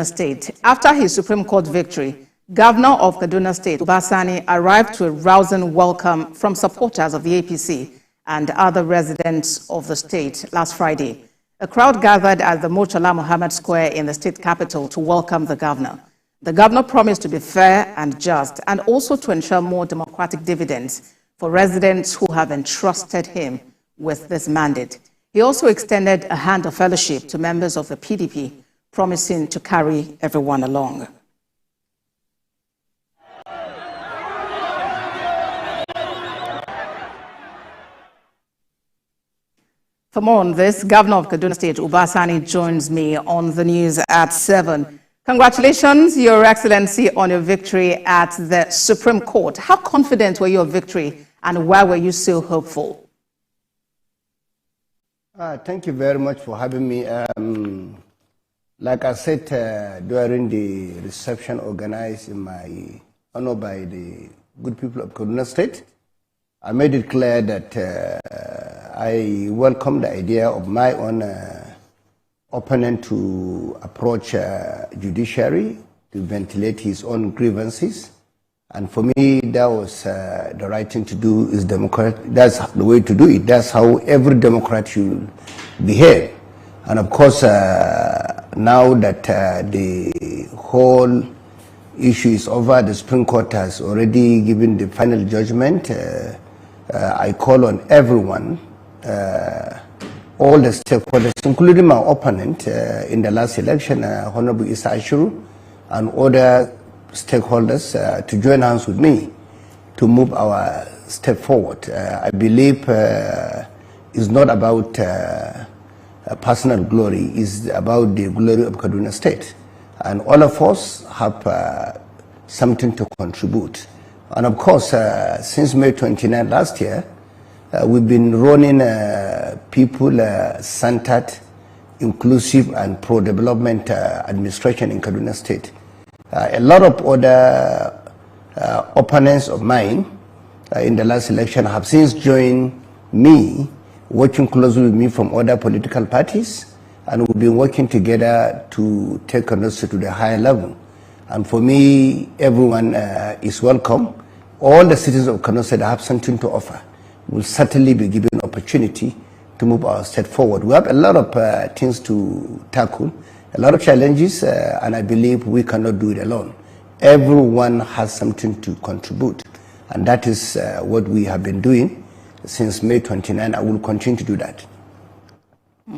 State. After his Supreme Court victory, Governor of Kaduna State Uba Sani arrived to a rousing welcome from supporters of the APC and other residents of the state last Friday. A crowd gathered at the Murtala Muhammad Square in the state capital to welcome the governor. The governor promised to be fair and just and also to ensure more democratic dividends for residents who have entrusted him with this mandate. He also extended a hand of fellowship to members of the PDP, promising to carry everyone along. For more on this, Governor of Kaduna State Uba Sani joins me on the news at 7. Congratulations, Your Excellency, on your victory at the Supreme Court. How confident were you of victory and why were you so hopeful? Thank you very much for having me. Like I said during the reception organized in my honor by the good people of Kaduna State, I made it clear that I welcome the idea of my own opponent to approach judiciary to ventilate his own grievances. And for me, that was the right thing to do. Is that's the way to do it. That's how every Democrat should behave. And of course, now that the whole issue is over, the Supreme Court has already given the final judgment. I call on everyone, all the stakeholders, including my opponent in the last election, Honorable Isa Ashuru, and other stakeholders to join hands with me to move our step forward. I believe it's not about personal glory, it's about the glory of Kaduna State. And all of us have something to contribute. And of course, since May 29 last year, we've been running people-centered, inclusive and pro-development administration in Kaduna State. A lot of other opponents of mine in the last election have since joined me, working closely with me from other political parties, and we've been working together to take Kaduna State to the higher level. And for me, everyone is welcome. All the citizens of Kaduna State have something to offer. Will certainly be given opportunity to move our state forward. We have a lot of things to tackle, a lot of challenges, and I believe we cannot do it alone. Everyone has something to contribute, and that is what we have been doing since May 29. I will continue to do that.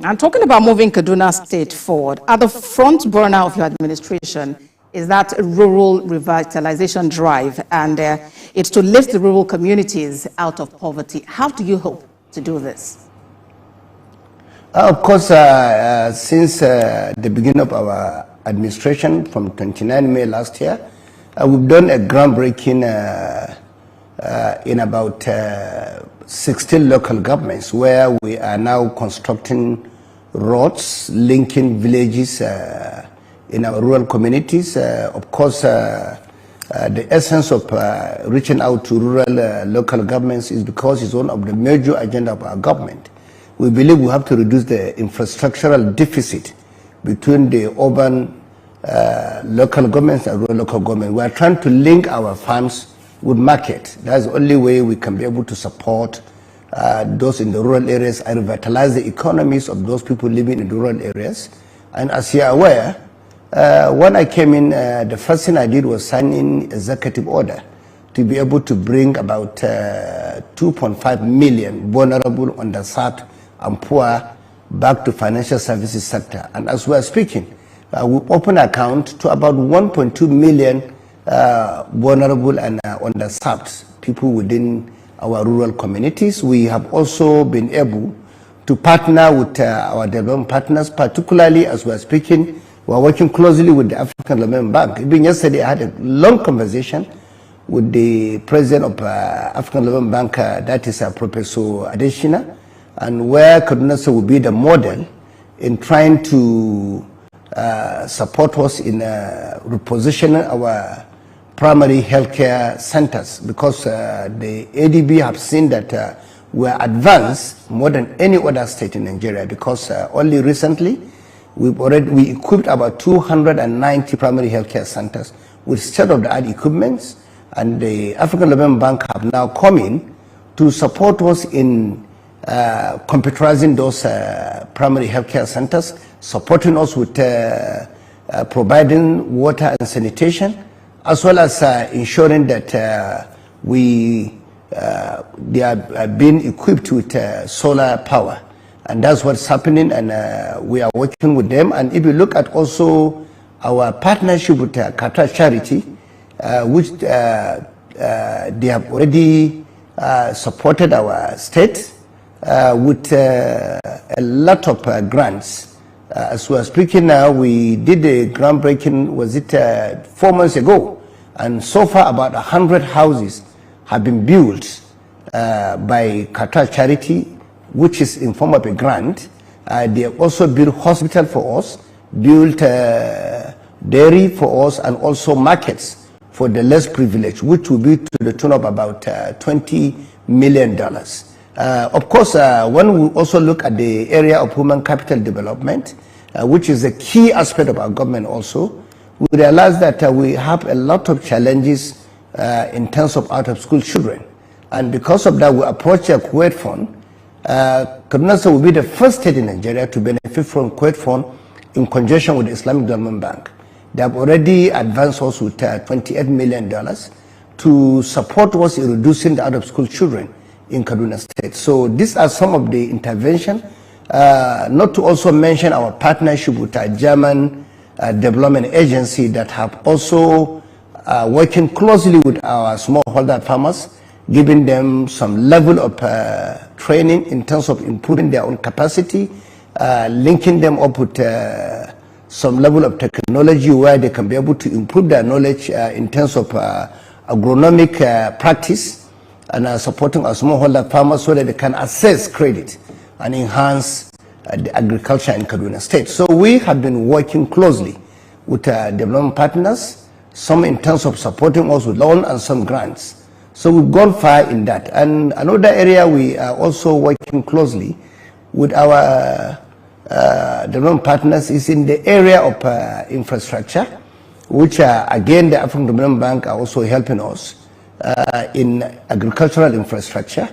And talking about moving Kaduna State forward, at the front burner of your administration is that rural revitalization drive, and it's to lift the rural communities out of poverty. How do you hope to do this? Of course, since the beginning of our administration from 29 May last year, we've done a groundbreaking in about 16 local governments where we are now constructing roads, linking villages in our rural communities. Of course, the essence of reaching out to rural local governments is because it's one of the major agenda of our government. We believe we have to reduce the infrastructural deficit between the urban local governments and rural local government. We are trying to link our farms with market. That's the only way we can be able to support those in the rural areas and revitalize the economies of those people living in the rural areas. And as you are aware, when I came in, the first thing I did was sign in executive order to be able to bring about 2.5 million vulnerable, underserved, and poor back to financial services sector. And as we are speaking, we open account to about 1.2 million vulnerable and underserved people within our rural communities. We have also been able to partner with our development partners, particularly as we are speaking. We are working closely with the African Development Bank. Even yesterday, I had a long conversation with the president of African Development Bank, that is Professor Adeshina, and where Kaduna State will be the model in trying to support us in repositioning our primary healthcare centers, because the ADB have seen that we are advanced more than any other state in Nigeria, because only recently we equipped about 290 primary healthcare centers with state-of-the-art equipments, and the African Development Bank have now come in to support us in computerizing those primary healthcare centers, supporting us with providing water and sanitation, as well as ensuring that they are being equipped with solar power. And that's what's happening, and we are working with them. And if you look at also our partnership with Qatar Charity, which they have already supported our state with a lot of grants. As we are speaking now, we did a groundbreaking, was it 4 months ago? And so far about 100 houses have been built by Qatar Charity, which is in form of a grant. They have also built hospital for us, built dairy for us, and also markets for the less privileged, which will be to the tune of about $20 million. Of course, when we also look at the area of human capital development, which is a key aspect of our government also, we realize that we have a lot of challenges in terms of out-of-school children. And because of that, we approach a Kuwait Fund. Kaduna State will be the first state in Nigeria to benefit from Kuwait Fund in conjunction with the Islamic Development Bank. They have already advanced us with $28 million to support us in reducing the out-of-school children in Kaduna State. So these are some of the interventions, not to also mention our partnership with a German development agency that have also working closely with our smallholder farmers, giving them some level of training in terms of improving their own capacity, linking them up with some level of technology where they can be able to improve their knowledge in terms of agronomic practice, and supporting our smallholder farmers so that they can access credit and enhance the agriculture in Kaduna State. So we have been working closely with development partners, some in terms of supporting us with loan and some grants. So we've gone far in that. And another area we are also working closely with our development partners is in the area of infrastructure, which again the African Development Bank are also helping us in agricultural infrastructure.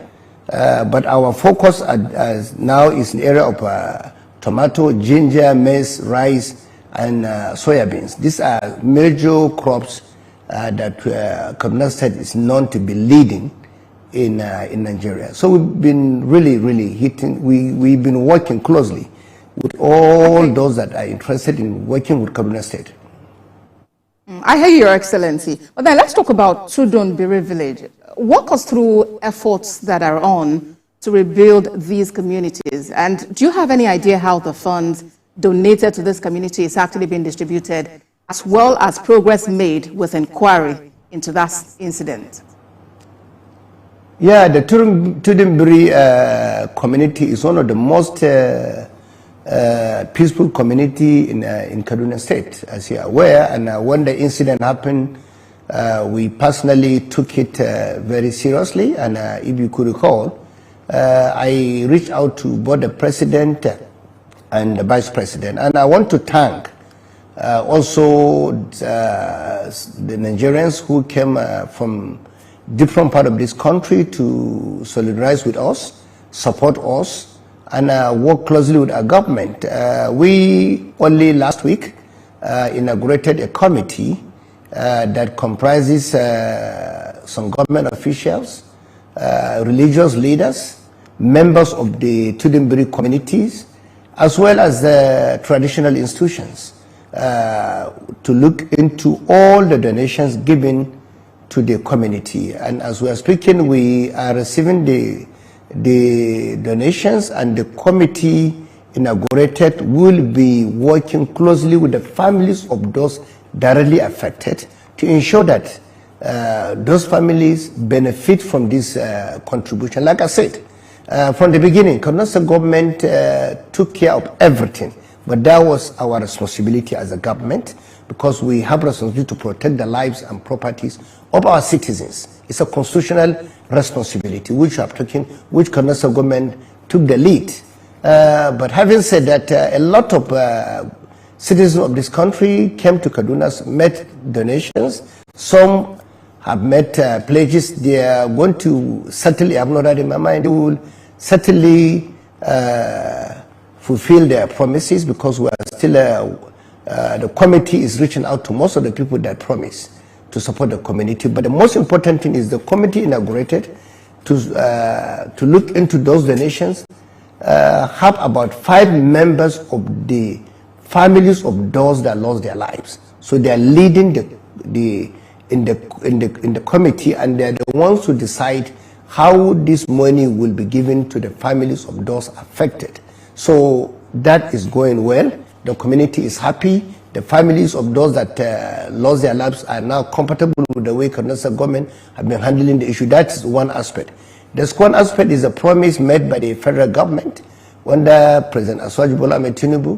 But our focus now is in the area of tomato, ginger, maize, rice, and soybeans. These are major crops that Kaduna State is known to be leading in Nigeria. So we've been really hitting, we've been working closely with all those that are interested in working with Kaduna State. I hear you, Your Excellency. But then let's talk about Tudunbiri village. Walk us through efforts that are on to rebuild these communities. And do you have any idea how the funds donated to this community is actually being distributed, as well as progress made with inquiry into that incident? Yeah, the Tudunbiri community is one of the most peaceful community in Kaduna State, as you are aware. And when the incident happened, we personally took it very seriously. And if you could recall, I reached out to both the president and the vice president. And I want to thank also the Nigerians who came from different parts of this country to solidarize with us, support us, and work closely with our government. We only last week inaugurated a committee that comprises some government officials, religious leaders, members of the Tudunbiri communities, as well as the traditional institutions, to look into all the donations given to the community. And as we are speaking, we are receiving the donations, and the committee inaugurated will be working closely with the families of those directly affected to ensure that those families benefit from this contribution. Like I said, from the beginning, Kaduna State government took care of everything, but that was our responsibility as a government, because we have responsibility to protect the lives and properties of our citizens. It's a constitutional responsibility which we have taken, which Kaduna State government took the lead But having said that, a lot of citizens of this country came to Kaduna, met donations. Some have met pledges. They are going to certainly, I have not read in my mind, they will certainly fulfill their promises, because we are still, the committee is reaching out to most of the people that promise to support the community. But the most important thing is the committee inaugurated to look into those donations, have about 5 members of the families of those that lost their lives. So they are leading in the committee, and they are the ones who decide how this money will be given to the families of those affected. So that is going well. The community is happy. The families of those that lost their lives are now comfortable with the way Kaduna State government have been handling the issue. That's one aspect. The second aspect is a promise made by the federal government under President Asuwaju Bola Ahmed Tinubu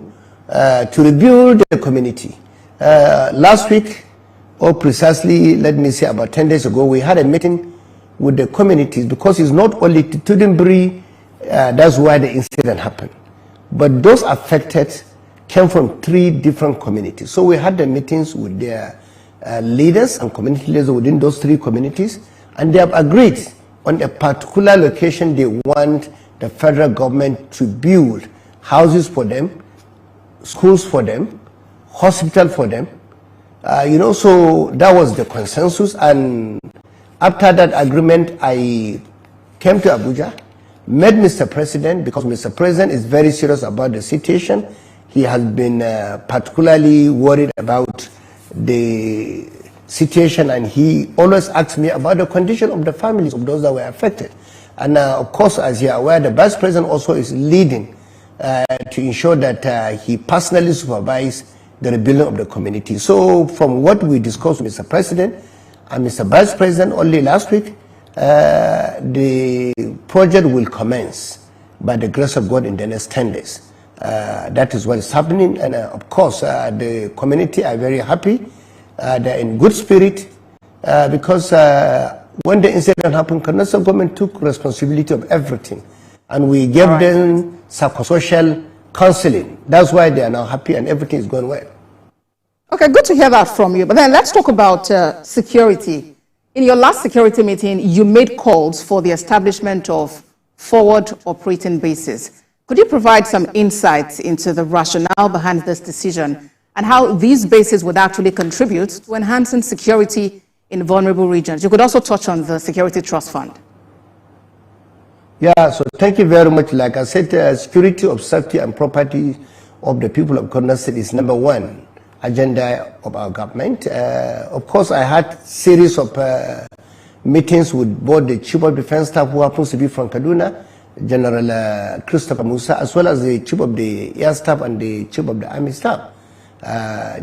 to rebuild the community. Last week, or precisely, let me say about 10 days ago, we had a meeting with the communities, because it's not only Tudunbiri, that's why the incident happened. But those affected came from 3 different communities. So we had the meetings with their leaders and community leaders within those 3 communities, and they have agreed on a particular location they want the federal government to build houses for them, schools for them, hospital for them. So that was the consensus. And after that agreement, I came to Abuja, met Mr. President, because Mr. President is very serious about the situation. He has been particularly worried about the situation, and he always asks me about the condition of the families of those that were affected. And of course, as you are aware, the Vice President also is leading to ensure that he personally supervises the rebuilding of the community. So from what we discussed with Mr. President and Mr. Vice President only last week, the project will commence by the grace of God in the next 10 days. That is what is happening, and of course the community are very happy. They're in good spirit, because when the incident happened, Kaduna State government took responsibility of everything, and we gave them psychosocial counseling. That's why they are now happy, and everything is going well. Okay, good to hear that from you. But then let's talk about security. In your last security meeting, you made calls for the establishment of forward operating bases. Could you provide some insights into the rationale behind this decision and how these bases would actually contribute to enhancing security in vulnerable regions? You could also touch on the Security Trust Fund. Yeah, so thank you very much. Like I said, security of safety and property of the people of Kaduna State is #1 agenda of our government. Of course, I had series of meetings with both the Chief of Defense Staff, who happens to be from Kaduna, General Christopher Musa, as well as the Chief of the Air Staff and the Chief of the Army Staff,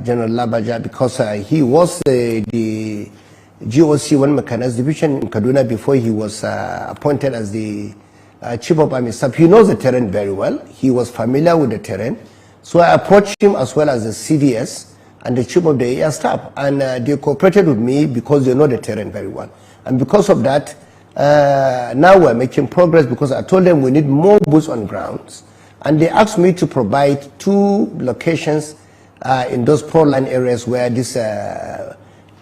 General Labaja, because he was the GOC 1 Mechanized Division in Kaduna before he was appointed as the Chief of Army Staff. He knows the terrain very well. He was familiar with the terrain. So I approached him, as well as the CDS and the Chief of the Air Staff, and they cooperated with me because they know the terrain very well. And because of that, now we're making progress, because I told them we need more boots on grounds, and they asked me to provide 2 locations in those poor-line areas where these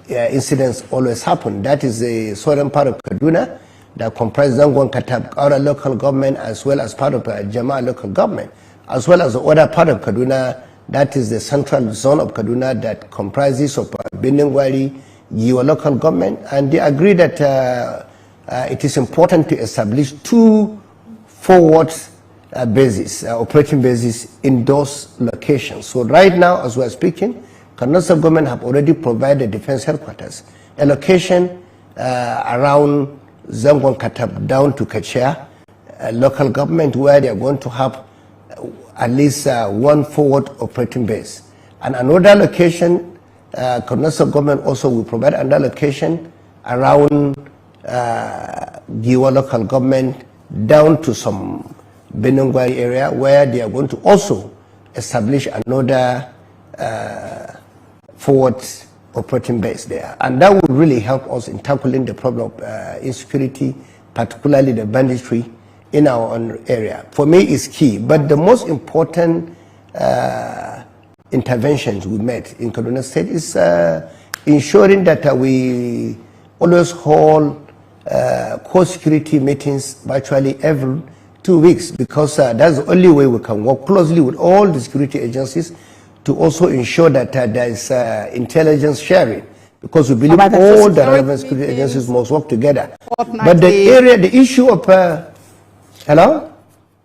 incidents always happen. That is the southern part of Kaduna that comprises Zangon Katab, our local government, as well as part of Jama local government, as well as the other part of Kaduna, that is the central zone of Kaduna that comprises of Bindingwari, your local government. And they agree that it is important to establish 2 forward bases, operating bases in those locations. So right now, as we are speaking, Kaduna State government have already provided defense headquarters, a location around Zangon Katab down to Kachia, local government, where they are going to have at least 1 forward operating base. And another location, Kaduna State government also will provide another location around Giwa local government down to some Benungwari area, where they are going to also establish another forward operating base there. And that will really help us in tackling the problem of insecurity, particularly the banditry in our own area, for me, is key. But the most important interventions we made in Kaduna State is ensuring that we always hold core security meetings virtually every 2 weeks, because that's the only way we can work closely with all the security agencies to also ensure that there is intelligence sharing, because we believe all the relevant security agencies must work together. But the issue of hello?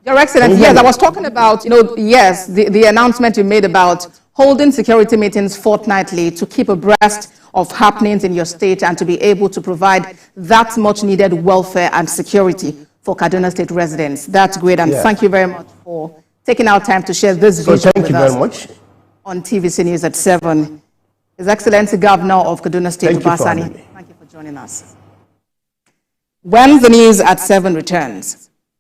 Your Excellency, yes, I was talking about, yes, the announcement you made about holding security meetings fortnightly to keep abreast of happenings in your state and to be able to provide that much needed welfare and security for Kaduna State residents. That's great, and thank you very much for taking our time to share this vision with us. Very much. On TVC News at 7. His Excellency Governor of Kaduna State Uba Sani. Thank you for joining us. When the news at 7 returns.